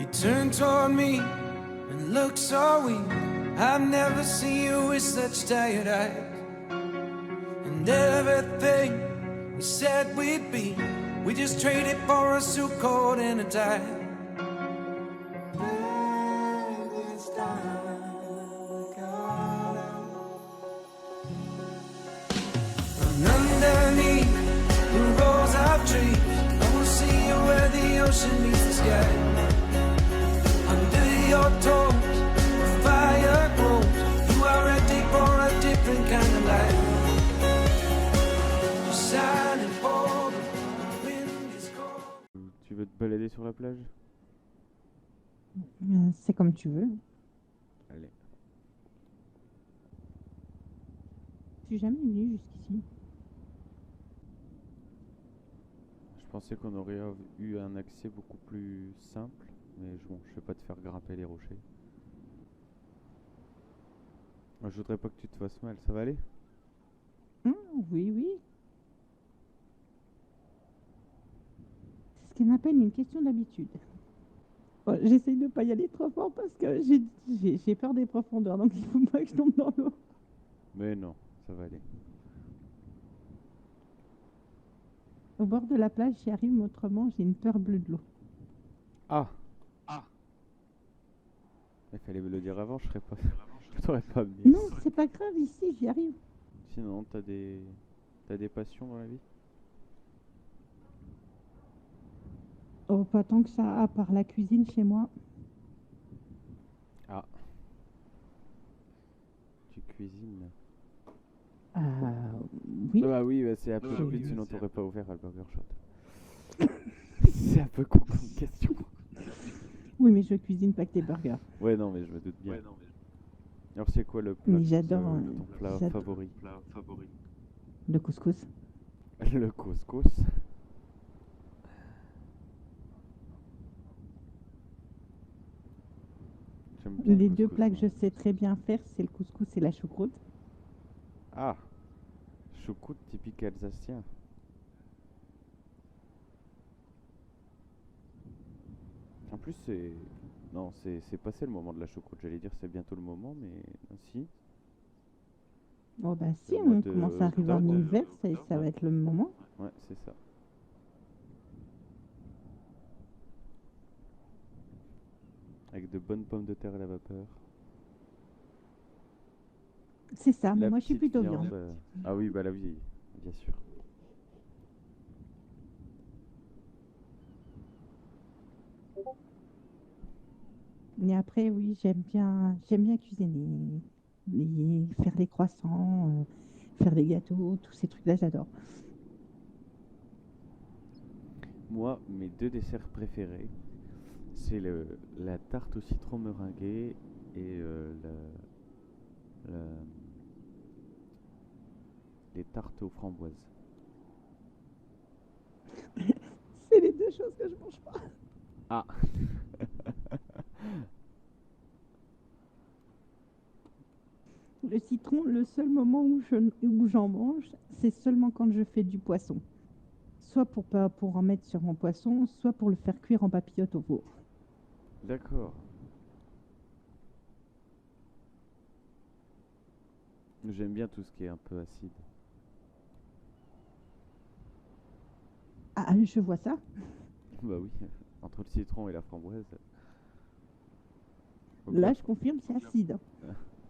You turn toward me and look so weak. I've never seen you with such tired eyes. And everything we said we'd be, we just traded for a suit coat and a tie. This time we got out. And underneath the rows of trees, I will see you where the ocean meets the sky. Under your toes, the fire grows. You are ready for a different kind of life. Just shining for the wind is cold. Tu veux te balader sur la plage? C'est comme tu veux. Allez. Je suis jamais venue jusqu'ici. Je pensais qu'on aurait eu un accès beaucoup plus simple, mais bon, je vais pas te faire grimper les rochers. Moi, je voudrais pas que tu te fasses mal, ça va aller? Oui, oui. C'est ce qu'on appelle une question d'habitude. Bon, j'essaye de pas y aller trop fort parce que j'ai peur des profondeurs, donc il faut pas que je tombe dans l'eau. Mais non, ça va aller. Au bord de la plage, j'y arrive, mais autrement, j'ai une peur bleue de l'eau. Ah! Il fallait me le dire avant, je serais pas... je t'aurais pas amené. Non, c'est pas grave, ici, j'y arrive. Sinon, t'as des passions dans la vie? Oh, pas tant que ça, à part la cuisine chez moi. Ah. Tu cuisines? Oui. Bah oui, bah c'est un peu Oui, stupide, oui, sinon c'est t'aurais pas ouvert à Burger Shot. C'est un peu con comme question. Oui, mais je cuisine pas que des burgers. Ouais, non, mais je me doute bien. Alors, c'est quoi le plat Mais j'adore, ton plat j'adore. favori? Le couscous. Le couscous. J'aime bien le Les deux couscous, plats que moi. je sais très bien faire, c'est le couscous et la choucroute. Ah, choucroute typique alsacien. En plus, c'est... Non, c'est passé le moment de la choucroute, j'allais dire c'est bientôt le moment, mais si. Oh bah si, Le on mois de commence à arriver en octobre. hiver, ça va être le moment. Ouais, c'est ça. Avec de bonnes pommes de terre à la vapeur. C'est ça, La moi je suis petite plutôt viande. viande. Ah oui, bah la vie, bien sûr. Et après, oui, j'aime bien cuisiner, faire les croissants, faire les gâteaux, tous ces trucs-là, j'adore. Moi, mes deux desserts préférés, c'est la tarte au citron meringuée et la- les tartes aux framboises. C'est les deux choses que je mange pas. Ah, Le citron, le seul moment où j'en mange, c'est seulement quand je fais du poisson. Soit pour en mettre sur mon poisson, soit pour le faire cuire en papillote au four. d'accord. J'aime bien tout ce qui est un peu acide. Ah, je vois ça. Bah oui, entre le citron et la framboise. Donc Là, je confirme, c'est acide.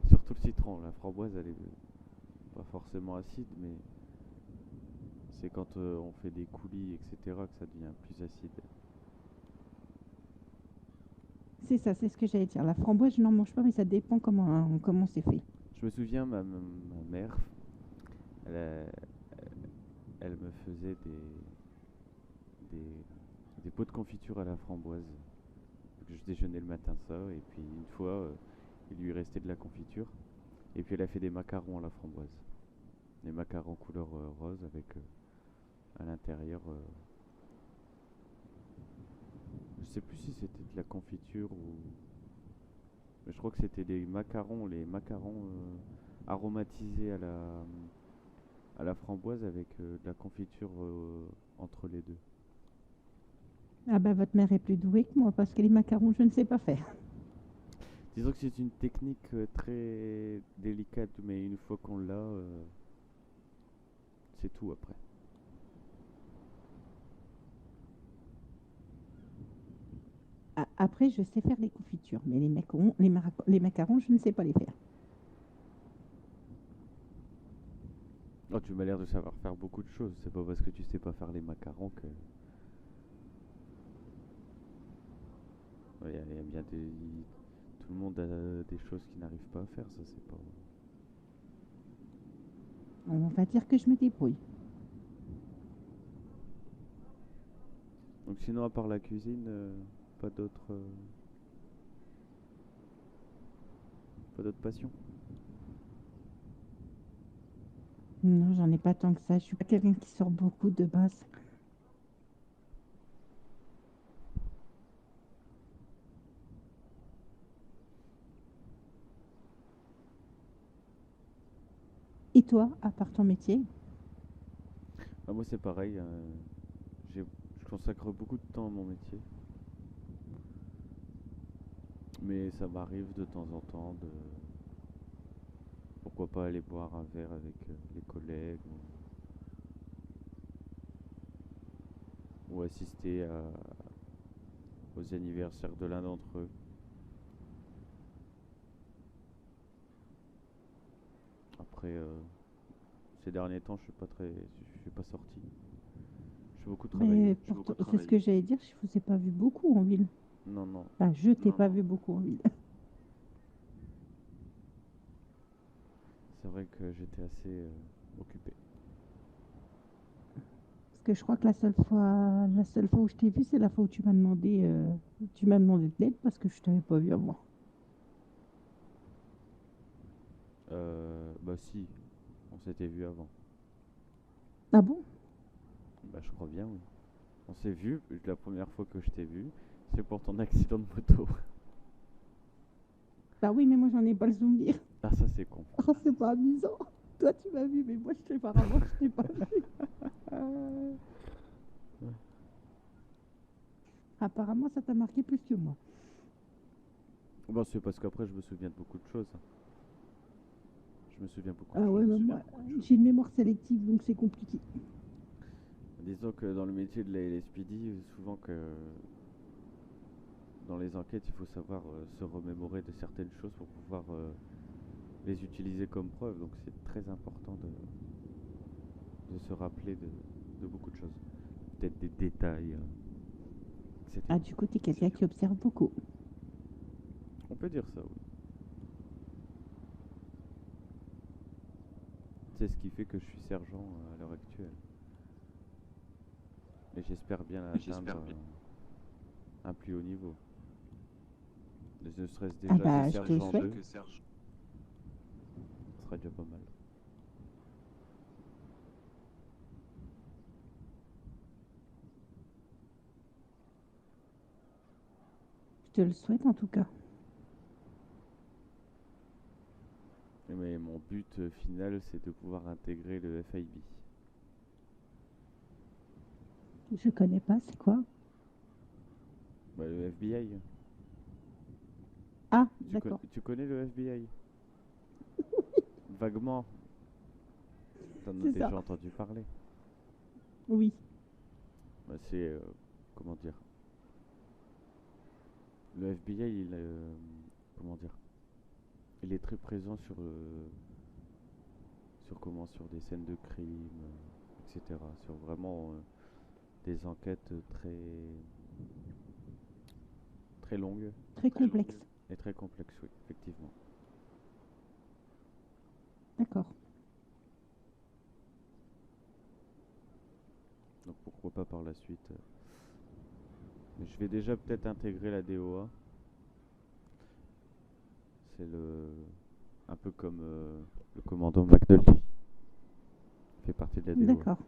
surtout le citron, la framboise, elle est pas forcément acide, mais c'est quand on fait des coulis, etc., que ça devient plus acide. C'est ça, c'est ce que j'allais dire. La framboise, je n'en mange pas, mais ça dépend comment c'est fait. Je me souviens, ma mère, elle, elle me faisait des, des pots de confiture à la framboise. Donc je déjeunais le matin ça, et puis une fois, il lui restait de la confiture. Et puis elle a fait des macarons à la framboise. Des macarons couleur rose avec à l'intérieur, je sais plus si c'était de la confiture ou... Mais je crois que c'était les macarons aromatisés à la framboise avec de la confiture entre les deux. Ah bah votre mère est plus douée que moi parce que les macarons, je ne sais pas faire. Disons que c'est une technique très délicate, mais une fois qu'on l'a, c'est tout après. Après, je sais faire les confitures, mais les macarons, je ne sais pas les faire. Oh, tu m'as l'air de savoir faire beaucoup de choses. C'est pas parce que tu sais pas faire les macarons que. Il y a bien des. Tout le monde a des choses qu'il n'arrive pas à faire, ça c'est pas. On va dire que je me débrouille. Donc sinon, à part la cuisine, pas d'autres. Pas d'autres passions. Non, j'en ai pas tant que ça. Je suis pas quelqu'un qui sort beaucoup de base. Et toi, à part ton métier? Ah, moi c'est pareil, je consacre beaucoup de temps à mon métier. Mais ça m'arrive de temps en temps de. Pourquoi pas aller boire un verre avec les collègues ou assister aux anniversaires de l'un d'entre eux. Après, ces derniers temps, je suis pas sorti. Je suis beaucoup travaillé. Mais c'est ce que j'allais dire, je vous ai pas vu beaucoup en ville. Non, non. Enfin, je t'ai pas vu beaucoup en ville. C'est vrai que j'étais assez occupé. Parce que je crois que la seule fois où je t'ai vu, c'est la fois où tu m'as demandé de l'aide parce que je t'avais pas vu avant. Bah si, on s'était vu avant. Ah bon? Bah je crois bien, oui. On s'est vu, la première fois que je t'ai vu, c'est pour ton accident de moto. Bah oui, mais moi j'en ai pas le souvenir. Ah ça c'est con. Oh, c'est pas amusant. Toi, tu m'as vu, mais moi, je sais pas vraiment, je t'ai pas vu. Apparemment, ça t'a marqué plus que moi. Bon, c'est parce qu'après je me souviens de beaucoup de choses. Je me souviens beaucoup de Ah ouais, choses. mais moi, j'ai une mémoire sélective, donc c'est compliqué. Disons que dans le métier de la LSPD, souvent que dans les enquêtes, il faut savoir se remémorer de certaines choses pour pouvoir les utiliser comme preuve. Donc c'est très important de se rappeler de beaucoup de choses. Peut-être des détails, Ah, etc. du coup, t'es quelqu'un qui observe beaucoup. On peut dire ça, oui. C'est ce qui fait que je suis sergent à l'heure actuelle. Et j'espère bien atteindre un plus haut niveau. Ne serait-ce Ah déjà bah, que je te le sergent souhaite. 2, ce sera déjà pas mal. Je te le souhaite en tout cas. Mais mon but final, c'est de pouvoir intégrer le FIB. Je connais pas, c'est quoi? Bah, le FBI. Ah, d'accord. Tu connais le FBI? Vaguement. T'en as C'est ça. déjà entendu parler. Oui. Bah, c'est. Comment dire? Le FBI, comment dire? Il est très présent sur des scènes de crime, etc. Sur vraiment des enquêtes très longues Très complexe. et très complexes, oui, effectivement. D'accord. Donc pourquoi pas par la suite. Mais je vais déjà peut-être intégrer la DOA. C'est un peu comme le commandant McNulty. Il fait partie de la DOA. D'accord.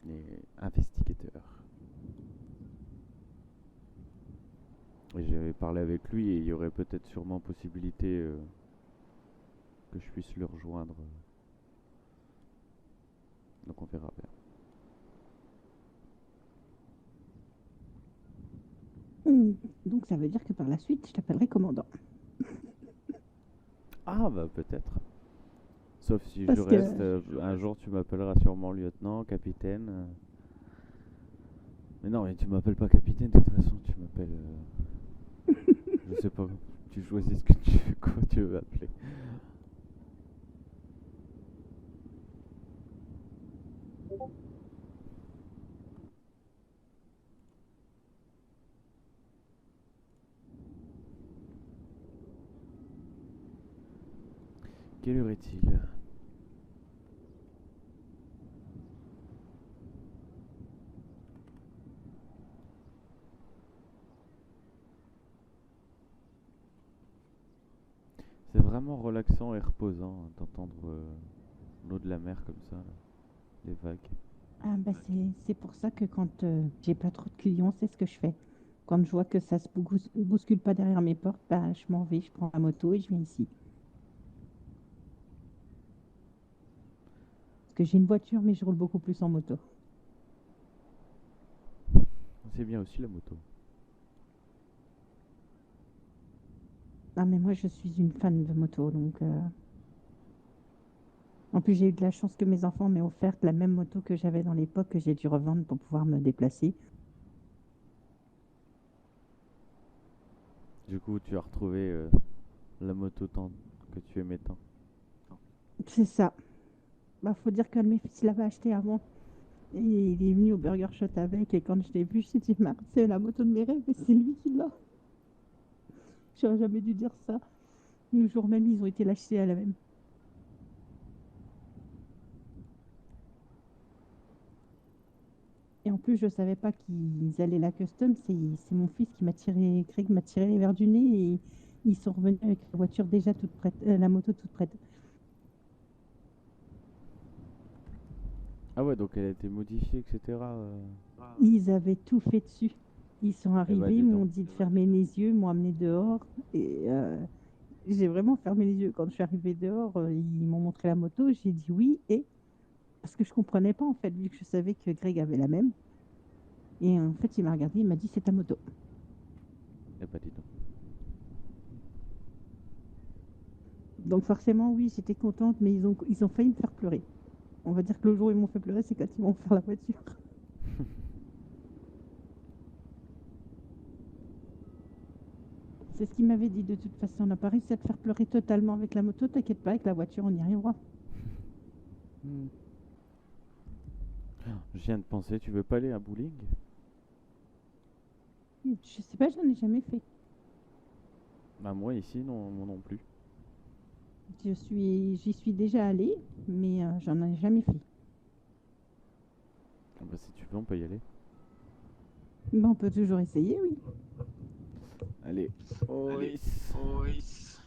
Les investigateurs. Et j'avais parlé avec lui et il y aurait peut-être sûrement possibilité que je puisse le rejoindre. Donc on verra bien. Donc ça veut dire que par la suite, je t'appellerai commandant. Ah bah peut-être. Sauf si je Parce que reste, un jour tu m'appelleras sûrement lieutenant, capitaine. Mais non, mais tu m'appelles pas capitaine de toute façon, tu m'appelles. Je sais pas, tu choisis ce que tu veux, quoi tu veux m'appeler. Quelle heure est-il? C'est vraiment relaxant et reposant hein, d'entendre l'eau de la mer comme ça, là, les vagues. ah bah c'est pour ça que quand j'ai pas trop de clients, c'est ce que je fais. Quand je vois que ça se bouscule pas derrière mes portes, bah je m'en vais, je prends la moto et je viens ici. Parce que j'ai une voiture, mais je roule beaucoup plus en moto. C'est bien aussi la moto. Ah mais moi je suis une fan de moto, donc en plus j'ai eu de la chance que mes enfants m'aient offert la même moto que j'avais dans l'époque que j'ai dû revendre pour pouvoir me déplacer. Du coup, tu as retrouvé la moto tant que tu aimais tant. C'est ça. Bah faut dire qu'un de mes fils l'avait acheté avant. Et il est venu au Burger Shot avec, et quand je l'ai vu, je me suis dit, mais c'est la moto de mes rêves, et c'est lui qui l'a. J'aurais jamais dû dire ça. Le jour même, ils ont été l'acheter à la même. Et en plus, je savais pas qu'ils allaient la custom. C'est mon fils qui m'a tiré, Craig m'a tiré les verres du nez, et ils sont revenus avec la voiture déjà toute prête, la moto toute prête. Ah ouais, donc elle a été modifiée, etc. Ils avaient tout fait dessus. Ils sont Eh bah arrivés, dis ils m'ont donc. dit de fermer les yeux, m'ont amené dehors. Et j'ai vraiment fermé les yeux. Quand je suis arrivée dehors, ils m'ont montré la moto. J'ai dit oui. Et parce que je comprenais pas, en fait, vu que je savais que Greg avait la même. Et en fait, il m'a regardé, il m'a dit c'est ta moto. Eh bah dis donc. Donc forcément, oui, j'étais contente, mais ils ont failli me faire pleurer. On va dire que le jour où ils m'ont fait pleurer, c'est quand ils m'ont offert la voiture. C'est ce qu'il m'avait dit de toute façon. On n'a pas réussi à te faire pleurer totalement avec la moto. T'inquiète pas, avec la voiture, on y arrivera. Hmm. Je viens de penser, tu veux pas aller à bowling? Je sais pas, j'en ai jamais fait. Bah moi ici, non, moi non plus. J'y suis déjà allée, mais j'en ai jamais fait. Ah bah si tu veux, on peut y aller. Mais on peut toujours essayer, oui. Allez. Oris.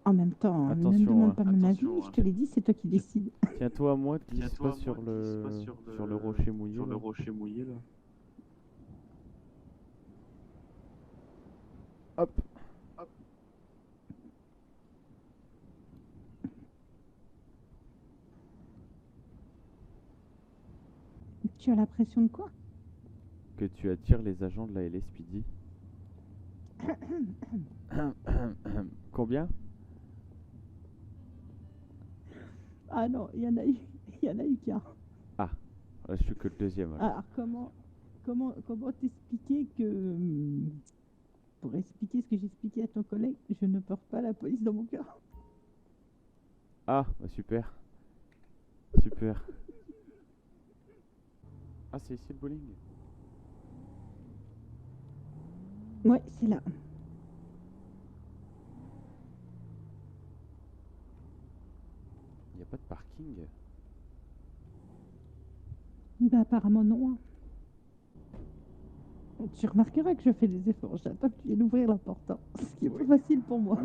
En même temps, ne me Attention, demande hein. pas mon avis, je te l'ai dit, c'est toi qui décides. Tiens-toi à moi, glisse pas sur sur le rocher mouillé. sur le là. rocher mouillé là. Hop. Tu as la pression de quoi? Que tu attires les agents de la LSPD. Combien? Ah non, il y en a eu, il y en a eu qu'un. Ah, là, je suis que le deuxième. Alors. Alors comment t'expliquer que, pour expliquer ce que j'expliquais à ton collègue, je ne porte pas la police dans mon cœur. Ah, bah super. Super. Ah, c'est ici le bowling. Ouais, c'est là. Il n'y a pas de parking. Bah apparemment non, hein. Tu remarqueras que je fais des efforts. J'attends que tu viennes ouvrir la porte, hein. Ce qui est plus facile pour moi.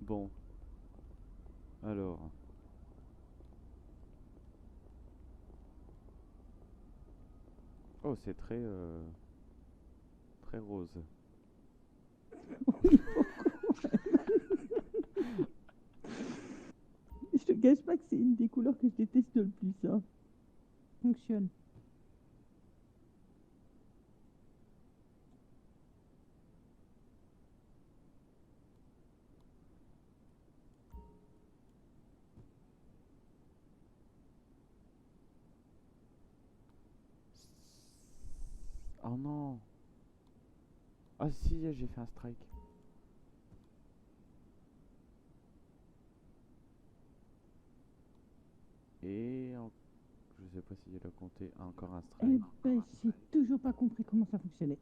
Bon. Alors. Oh, c'est très rose. Je te cache pas que c'est une des couleurs que je déteste le plus, hein. Donc fonctionne. Oh non. Ah si, j'ai fait un strike. Et je sais pas si elle a compté encore un Eh strike. ben, j'ai toujours pas compris comment ça fonctionnait.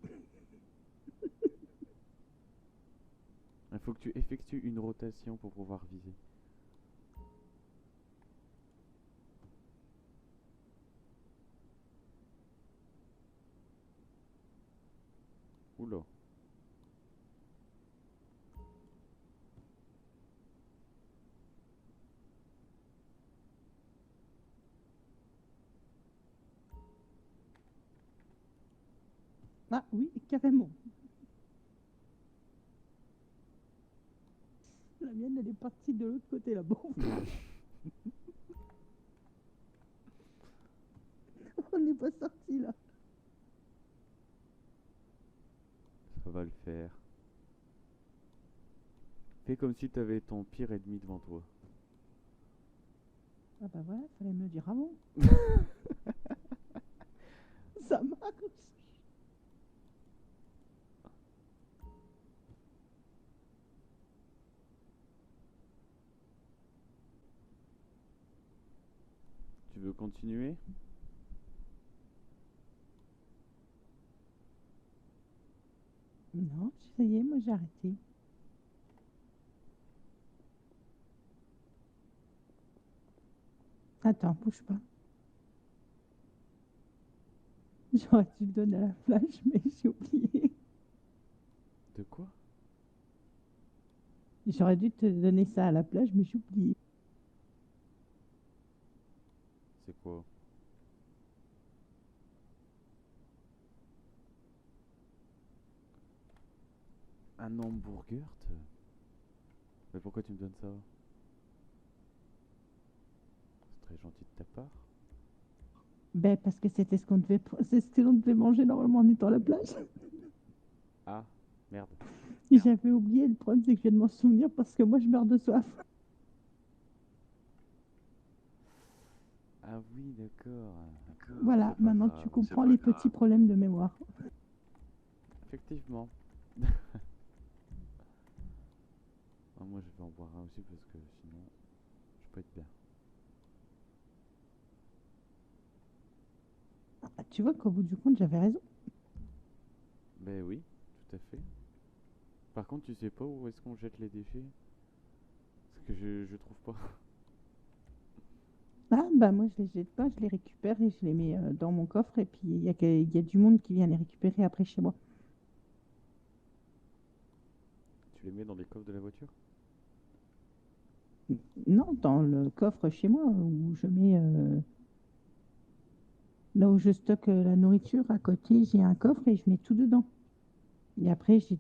Il faut que tu effectues une rotation pour pouvoir viser. Oula. Ah oui, carrément. La mienne, elle est partie de l'autre côté là-bas. On n'est pas sorti là. Ça va le faire. Fais comme si t'avais ton pire ennemi devant toi. Ah bah voilà, fallait me le dire avant. Ça marche. Tu veux continuer? Non, ça y est, moi j'ai arrêté. Attends, bouge pas. J'aurais dû le donner à la flash, mais j'ai oublié. De quoi? J'aurais dû te donner ça à la plage, mais j'ai oublié. C'est quoi? Un hamburger? Mais pourquoi tu me donnes ça? C'est très gentil de ta part. Ben, parce que c'était ce qu'on devait, c'est ce que l'on devait manger normalement en étant à la plage. Ah, merde. Et j'avais oublié, le problème c'est que je viens de m'en souvenir parce que moi je meurs de soif. Ah oui, d'accord. Voilà, C'est pas maintenant grave. tu comprends les petits problèmes de mémoire. Effectivement. Ah, moi je vais en boire un aussi parce que sinon je peux être bien. Ah, tu vois qu'au bout du compte, j'avais raison. Ben oui, tout à fait. Par contre, tu sais pas où est-ce qu'on jette les déchets? Parce que je trouve pas. Ah, bah moi je les jette pas, je les récupère et je les mets dans mon coffre. Et puis il y a du monde qui vient les récupérer après chez moi. Tu les mets dans les coffres de la voiture? Non, dans le coffre chez moi où je mets. Là où je stocke la nourriture, à côté, j'ai un coffre et je mets tout dedans. Et après, j'ai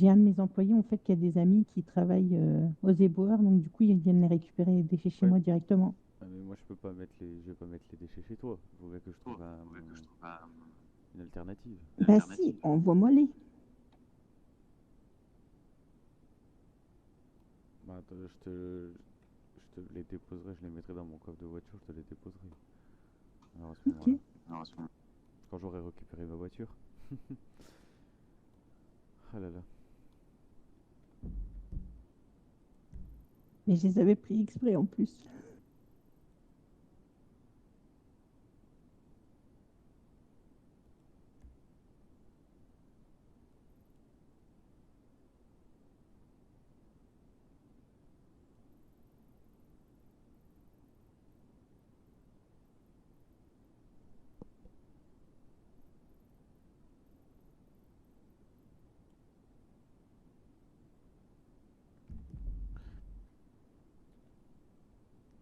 un de mes employés, en fait, qui a des amis qui travaillent aux éboueurs. Donc, du coup, ils viennent les récupérer les déchets chez Ouais. moi directement. Ah, mais moi je vais pas mettre les déchets chez toi. Il faudrait que je trouve une alternative. Bah si, envoie-moi les. Bah, attends, je te les déposerai, je les mettrai dans mon coffre de voiture, je te les déposerai. Alors à ce Ok. moment-là, quand j'aurai récupéré ma voiture. Ah là là. Mais je les avais pris exprès en plus.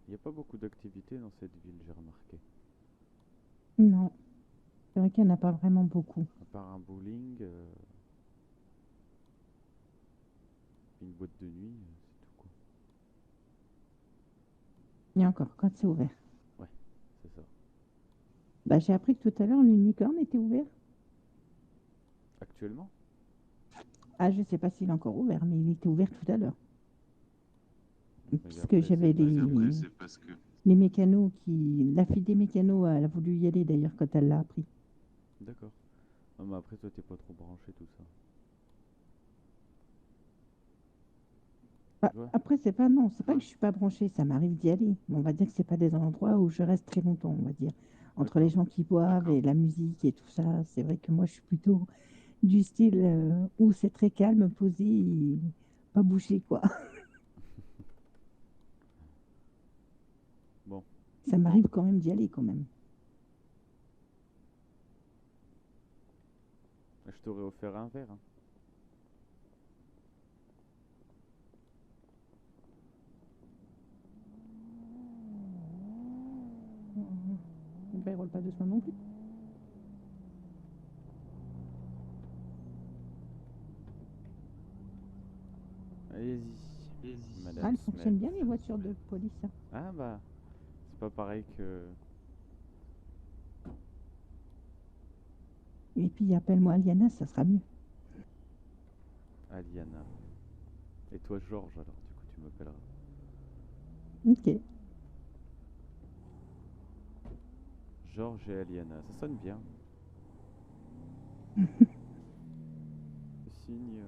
Il n'y a pas beaucoup d'activités dans cette ville, j'ai remarqué. Non, c'est vrai qu'il n'y en a pas vraiment beaucoup. À part un bowling, une boîte de nuit, c'est tout quoi. Et encore, quand c'est ouvert. Ouais, c'est Bah, j'ai appris que tout à l'heure, l'unicorne était ouvert. Actuellement? Ah, je sais pas s'il est encore ouvert, mais il était ouvert tout à l'heure. Mais Puisque après, j'avais c'est parce que... les mécanos qui... La fille des mécanos, elle a voulu y aller d'ailleurs quand elle l'a appris. D'accord. Non, mais après, toi, t'es pas trop branché, tout ça. Bah, Tu vois? après, c'est pas non, c'est pas que je suis pas branchée, ça m'arrive d'y aller. Mais on va dire que c'est pas des endroits où je reste très longtemps, on va dire. Entre les D'accord. gens qui boivent et la musique et tout ça, c'est vrai que moi je suis plutôt du style où c'est très calme, posé, et pas bouger quoi. Bon, Ça m'arrive quand même d'y aller quand même. je t'aurais offert un verre, hein. Ben, il roule pas doucement non plus. Allez-y, Ah, Madame elles Smet. fonctionnent bien les voitures de police, hein. Ah bah, c'est pas pareil que Et puis appelle-moi Aliana, ça sera mieux. Aliana. Et toi, Georges, alors, du coup, tu m'appelleras. Ok. Georges et Aliana, ça sonne bien. Le signe.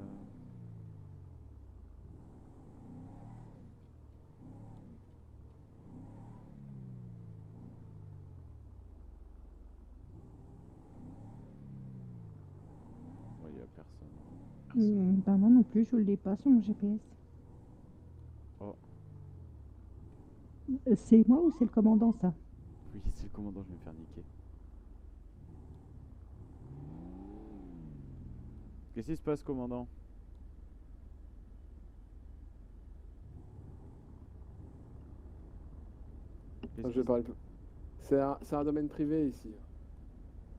Ouais, y a personne. Ben moi non plus, je ne l'ai pas sur mon GPS. Oh, C'est moi ou c'est le commandant ça? oui, c'est le commandant, je vais me faire niquer. Qu'est-ce qui se passe, commandant? Qu'est-ce Je qui vais se... parler. C'est un domaine privé ici.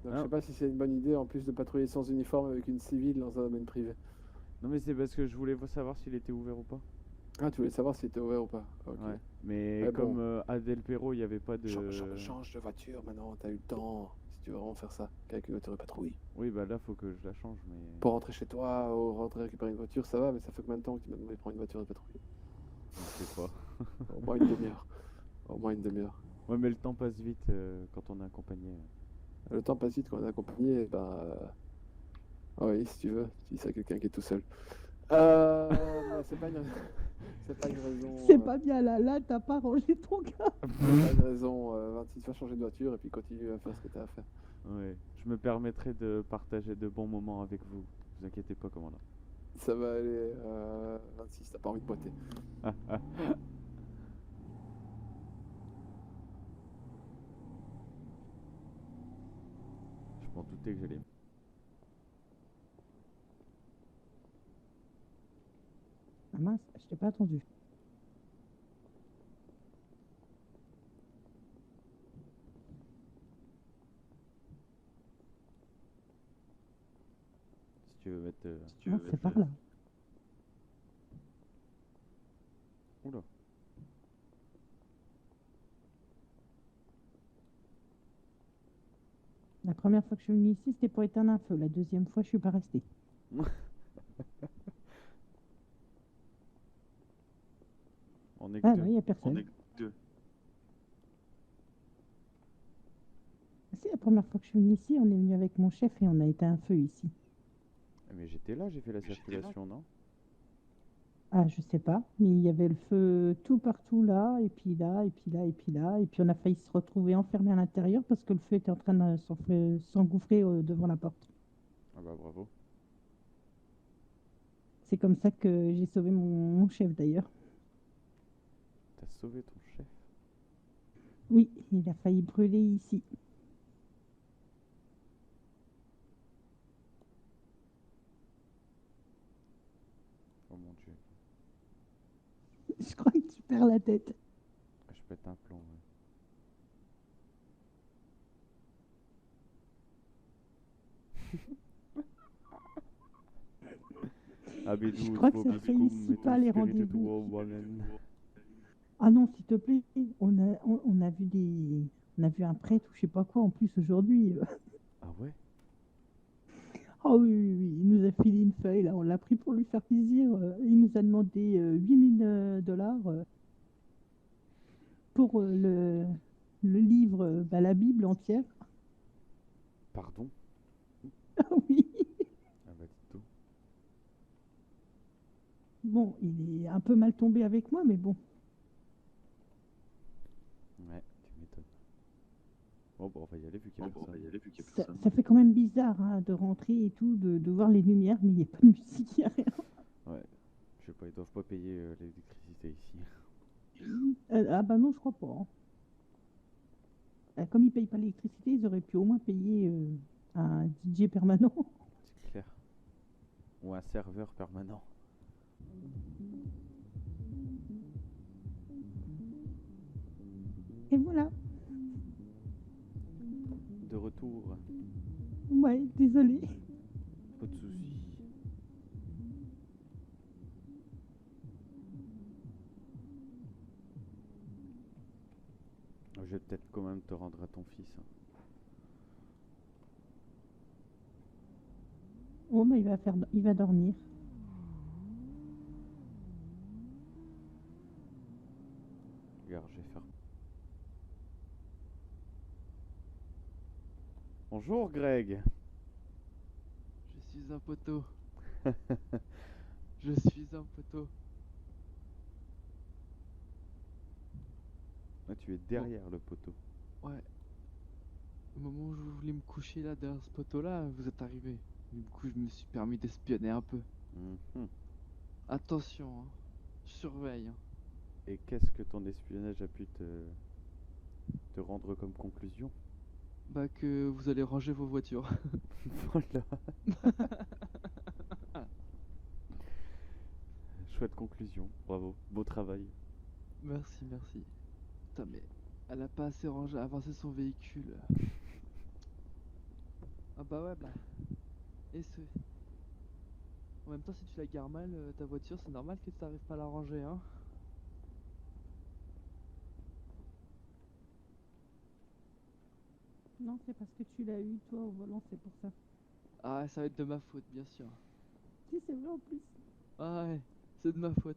Donc je Ah, sais pas si c'est une bonne idée en plus de patrouiller sans uniforme avec une civile dans un domaine privé. non, mais c'est parce que je voulais savoir s'il était ouvert ou pas. Ah, tu voulais savoir si c'était ouvert ou pas. Ok. Ouais. Mais Mais comme bon, à Del Perro, il n'y avait pas de... change de voiture maintenant, t'as eu le temps. Si tu veux vraiment faire ça, qu'avec une voiture de patrouille. Oui, bah là, faut que je la change, mais... Pour rentrer chez toi ou rentrer récupérer une voiture, ça va, mais ça fait combien de temps que tu m'as demandé de prendre une voiture de patrouille? Je sais pas. Au moins une demi-heure. Au moins une demi-heure. Ouais, mais le temps passe vite quand on est accompagné. Le temps passe vite quand on est accompagné, ah oui, si tu veux, tu dis ça à quelqu'un qui est tout seul. Mais c'est pas une, c'est pas une raison. C'est pas bien là, t'as pas rangé ton gars. C'est pas une raison. 26, va changer de voiture et puis continue à faire ce que t'as à faire. Ouais, je me permettrai de partager de bons moments avec vous. Vous inquiétez pas, commandant. Ça va aller. 26, t'as pas envie de boiter. Je m'en doutais que j'allais... Ah mince, je t'ai pas attendu. Si tu veux mettre... Ah, c'est par là. Oula. La première fois que je suis venue ici, c'était pour éteindre un feu. La deuxième fois, je suis pas restée. On est que Ah deux. non, il n'y a personne. Deux. C'est la première fois que je suis venue ici, on est venu avec mon chef et on a éteint un feu ici. Mais j'étais là, j'ai fait la circulation, non? Ah, je sais pas, mais il y avait le feu tout partout là, et puis là, et puis là, et puis là, et puis on a failli se retrouver enfermés à l'intérieur parce que le feu était en train de s'engouffrer devant la porte. Ah bah bravo. C'est comme ça que j'ai sauvé mon chef d'ailleurs. T'as sauvé ton chef. Oui, il a failli brûler ici. Oh mon dieu. Je crois que tu perds la tête. Ah, je pète un plomb. Ouais. Je crois que ça réussit pas les rendez-vous. Ah non, s'il te plaît, on a vu On a vu un prêtre ou je sais pas quoi en plus aujourd'hui. Ah ouais? Ah oui, oui, oui, il nous a filé une feuille, là, on l'a pris pour lui faire plaisir. Il nous a demandé 8000 dollars pour le livre, la Bible entière. Pardon? Ah oui. Ah bah dis donc. Bon, il est un peu mal tombé avec moi, mais bon. Ouais, tu m'étonnes. Bon, on va y aller vu qu'il y a personne. Ça fait quand même bizarre hein, de rentrer et tout, de voir les lumières, mais il n'y a pas de musique, il n'y a rien. Ouais. Je sais pas, ils doivent pas payer l'électricité ici. Ah bah non, je crois pas, hein. Comme ils payent pas l'électricité, ils auraient pu au moins payer un DJ permanent. C'est clair. Ou un serveur permanent. Et voilà. De retour. Ouais, désolé. Pas de soucis. Je vais peut-être quand même te rendre à ton fils, hein. Oh, mais il va dormir. Regarde, je vais faire. Bonjour Greg. Je suis un poteau. Je suis un poteau. Ah, tu es derrière le poteau. Ouais. Au moment où je voulais me coucher là derrière ce poteau là, vous êtes arrivé. Du coup, je me suis permis d'espionner un peu. Mhm. Attention, hein. Surveille, hein. Et qu'est-ce que ton espionnage a pu te rendre comme conclusion? Bah que vous allez ranger vos voitures. Voilà. Chouette conclusion. Bravo. Beau travail. Merci, merci. Putain mais elle a pas assez rangé, avancé son véhicule. Ah bah ouais bah. Et ce. En même temps si tu la gares mal ta voiture, c'est normal que tu n'arrives pas à la ranger hein. Non, c'est parce que tu l'as eu, toi, au volant, c'est pour ça. Ah ça va être de ma faute bien sûr. Si, c'est vrai en plus. Ah ouais, c'est de ma faute.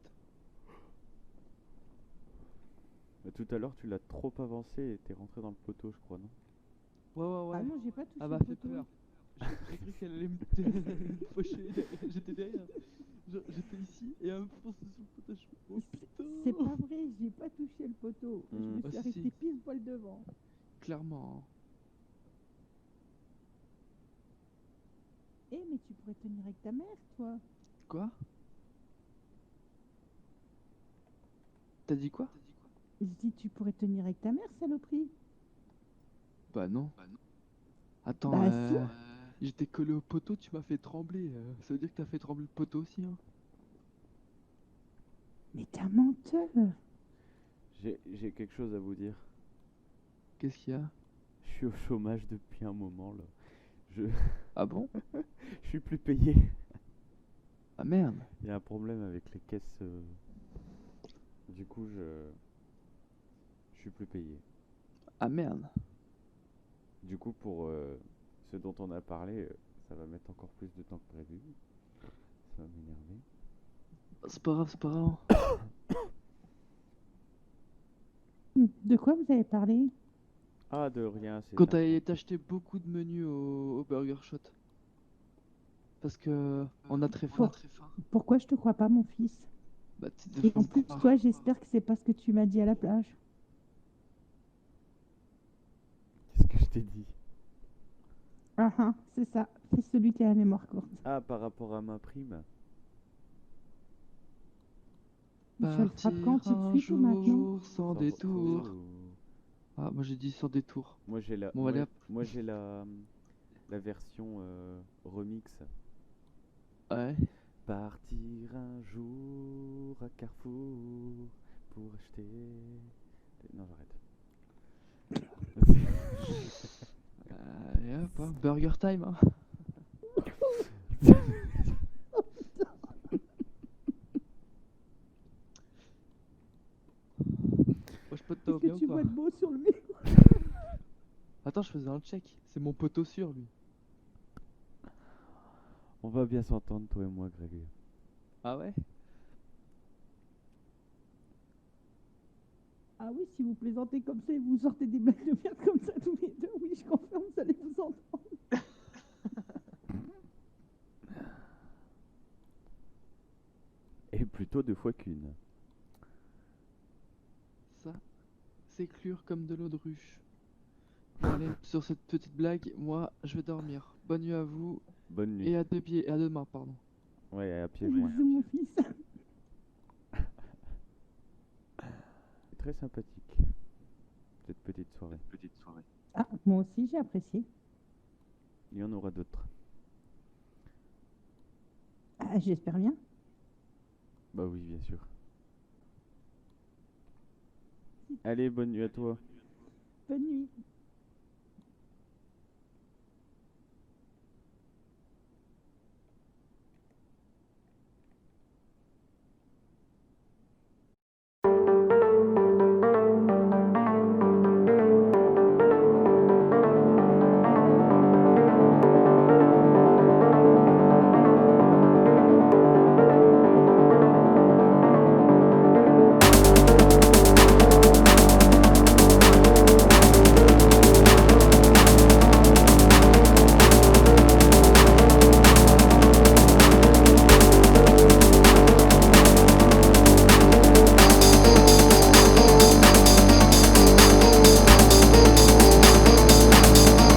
Tout à l'heure, tu l'as trop avancé et t'es rentré dans le poteau, je crois, non? Ouais. Ah non, j'ai pas touché Elle m'a le fait poteau. peur. J'ai cru qu'elle allait me faucher. J'étais derrière. J'étais ici et elle me fonçait sur le poteau. Je fais, oh putain. C'est pas vrai, j'ai pas touché le poteau. Je me Ah, suis si, arrêtée si. pile poil devant. Clairement. Hein. Eh, mais tu pourrais tenir avec ta mère, toi. Quoi? T'as dit quoi? Je dis, tu pourrais tenir avec ta mère, saloperie. Bah non. Attends, Bah si. j'étais collé au poteau, tu m'as fait trembler. Ça veut dire que t'as fait trembler le poteau aussi, hein? Mais t'es un menteur. J'ai quelque chose à vous dire. Qu'est-ce qu'il y a? Je suis au chômage depuis un moment, là. Ah bon? Je suis plus payé. Ah merde. Il y a un problème avec les caisses. Du coup, je suis plus payé. Ah merde. Du coup, pour ce dont on a parlé, ça va mettre encore plus de temps que prévu. Ça va m'énerver. C'est pas grave, c'est pas grave. De quoi vous avez parlé? Ah, de rien, c'est Quand un- t'as acheté beaucoup de menus au Burger Shot. Parce que on a très faim. Pourquoi je te crois pas, mon fils? Bah, Et en plus, toi, j'espère que c'est pas ce que tu m'as dit à la plage. Qu'est-ce que je t'ai dit? Ah, c'est ça. C'est celui qui a la mémoire courte. Ah, par rapport à ma prime? Je le frappe quand tout de un suite ou maintenant? jour sans Sans détour. retour. Ah, moi j'ai dit sans détour. Moi j'ai la, Bon, allez, hop. moi j'ai la version remix. Ouais. Partir un jour à Carrefour pour acheter. Non, j'arrête. Allez hop, hein. Burger time. Hein. Wesh, pote, t'as Qu'est-ce bien que ou tu quoi? vois de beau sur le mur? Attends, je faisais un check. C'est mon poteau sûr, lui. On va bien s'entendre, toi et moi, Greg. Ah ouais? Ah oui, si vous plaisantez comme ça et vous sortez des blagues de merde comme ça tous les deux, oui, je confirme, vous allez vous entendre. Et plutôt 2 fois qu'une. Ça, c'est clure comme de l'eau de ruche. Bon, allez, sur cette petite blague, moi, je vais dormir. Bonne nuit à vous. Bonne nuit. Et à deux pieds, et à deux mains, pardon. Ouais, à pied Bisous, joint. mon fils. Très sympathique, cette petite soirée. Ah, moi aussi, j'ai apprécié. Il y en aura d'autres. Ah, j'espère bien. Bah oui, bien sûr. Allez, bonne nuit à toi. Bonne nuit.